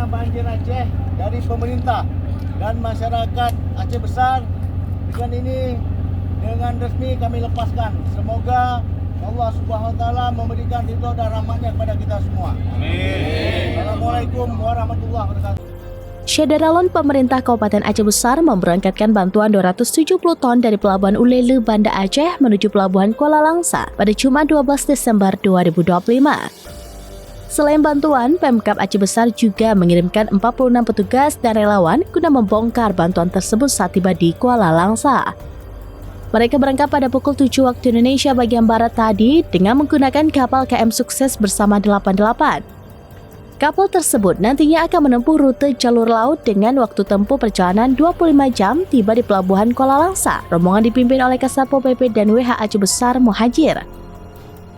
bencana banjir Aceh dari pemerintah dan masyarakat Aceh Besar. Dengan resmi kami lepaskan. Semoga Allah Subhanahu wa taala memberikan ridho dan rahmatnya kepada kita semua. Amin. Assalamualaikum warahmatullahi wabarakatuh. Syederalon pemerintah Kabupaten Aceh Besar memberangkatkan bantuan 270 ton dari Pelabuhan Ulele, Banda Aceh menuju Pelabuhan Kuala Langsa pada Jumat 12 Desember 2025. Selain bantuan, Pemkab Aceh Besar juga mengirimkan 46 petugas dan relawan guna membongkar bantuan tersebut saat tiba di Kuala Langsa. Mereka berangkat pada pukul 7 waktu Indonesia bagian Barat tadi dengan menggunakan kapal KM Sukses bersama 88. Kapal tersebut nantinya akan menempuh rute jalur laut dengan waktu tempuh perjalanan 25 jam tiba di Pelabuhan Kuala Langsa. Rombongan dipimpin oleh Kasatpol PP dan WH Aceh Besar Muhajir.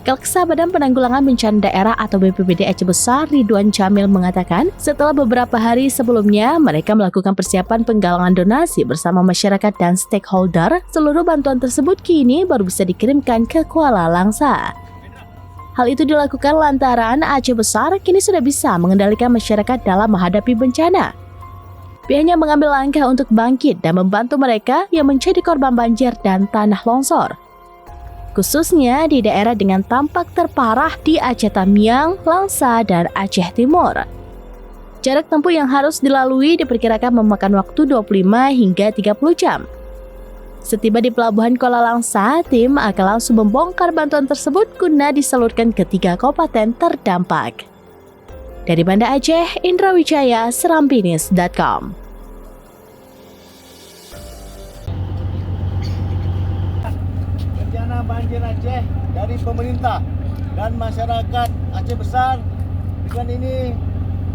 Kalksa Badan Penanggulangan Bencana Daerah atau BPBD Aceh Besar Ridwan Jamil mengatakan setelah beberapa hari sebelumnya mereka melakukan persiapan penggalangan donasi bersama masyarakat dan stakeholder, seluruh bantuan tersebut kini baru bisa dikirimkan ke Kuala Langsa. Hal itu dilakukan lantaran Aceh Besar kini sudah bisa mengendalikan masyarakat dalam menghadapi bencana. Pihaknya mengambil langkah untuk bangkit dan membantu mereka yang menjadi korban banjir dan tanah longsor, khususnya di daerah dengan tampak terparah di Aceh Tamiang, Langsa, dan Aceh Timur. Jarak tempuh yang harus dilalui diperkirakan memakan waktu 25 hingga 30 jam. Setiba di Pelabuhan Kuala Langsa, tim akan langsung membongkar bantuan tersebut guna disalurkan ke 3 kabupaten terdampak. Dari Banda Aceh, Indra Wijaya, serampinis.com. Bencana banjir Aceh dari pemerintah dan masyarakat Aceh Besar.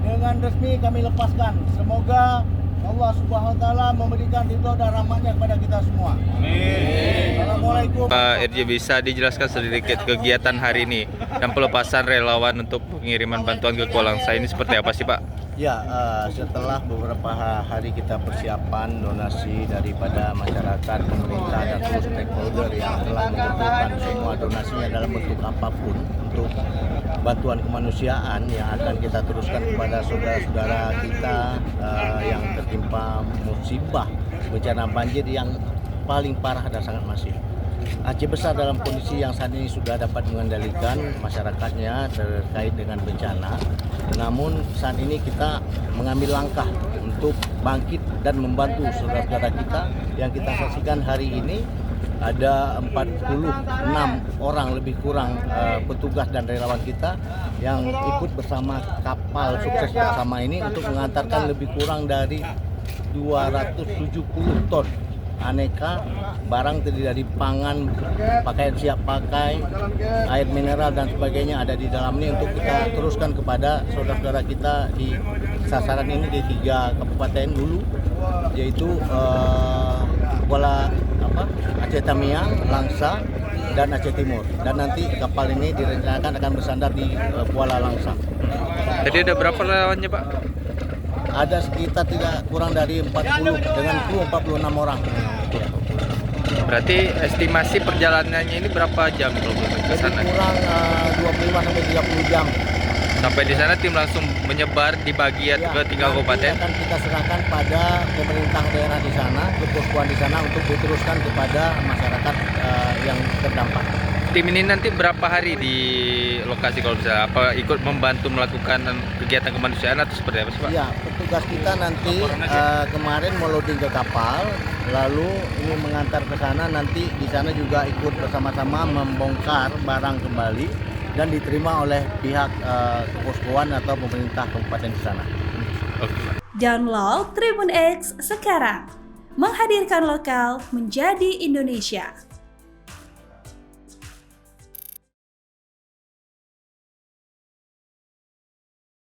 Dengan resmi kami lepaskan. Semoga Allah Subhanahu wa taala memberikan ridho dan rahmatnya kepada kita semua. Amin. Assalamualaikum. Pak RJ, bisa dijelaskan sedikit kegiatan hari ini dan pelepasan relawan untuk pengiriman bantuan ke Kuala Langsa ini seperti apa sih Pak? Ya, setelah beberapa hari kita persiapan donasi daripada masyarakat, pemerintah dan seluruh stakeholder yang telah mengumpulkan semua donasinya dalam bentuk apapun untuk bantuan kemanusiaan yang akan kita teruskan kepada saudara-saudara kita yang tertimpa musibah bencana banjir yang paling parah dan sangat masif. Aceh Besar dalam kondisi yang saat ini sudah dapat mengendalikan masyarakatnya terkait dengan bencana. Namun saat ini kita mengambil langkah untuk bangkit dan membantu saudara-saudara kita yang kita saksikan hari ini. Ada 46 orang lebih kurang petugas dan relawan kita yang ikut bersama kapal Sukses bersama ini untuk mengantarkan lebih kurang dari 270 ton aneka barang terdiri dari pangan, pakaian siap pakai, air mineral dan sebagainya ada di dalam ini untuk kita teruskan kepada saudara-saudara kita di sasaran ini di 3 kabupaten dulu, yaitu Aceh Tamiang, Langsa, dan Aceh Timur. Dan nanti kapal ini direncanakan akan bersandar di Kuala Langsa. Jadi ada berapa relawannya Pak? Ada sekitar tidak kurang dari 40 dengan kru 46 orang. Berarti estimasi perjalanannya ini berapa jam kalau ke sana? Lebih kurang 25 sampai 30 jam. Sampai di sana tim langsung menyebar di bagian ke 3 kabupaten. Akan kita serahkan pada pemerintah daerah di sana, keposkuan di sana untuk diteruskan kepada masyarakat yang terdampak. Tim ini nanti berapa hari di lokasi kalau bisa? Apa ikut membantu melakukan kegiatan kemanusiaan atau seperti apa sih Pak? Ya, petugas kita nanti kemarin meloading ke kapal, lalu ini mengantar ke sana, nanti di sana juga ikut bersama-sama membongkar barang kembali dan diterima oleh pihak keposkuan atau pemerintah kabupaten di sana. Download Tribun X sekarang, menghadirkan lokal menjadi Indonesia.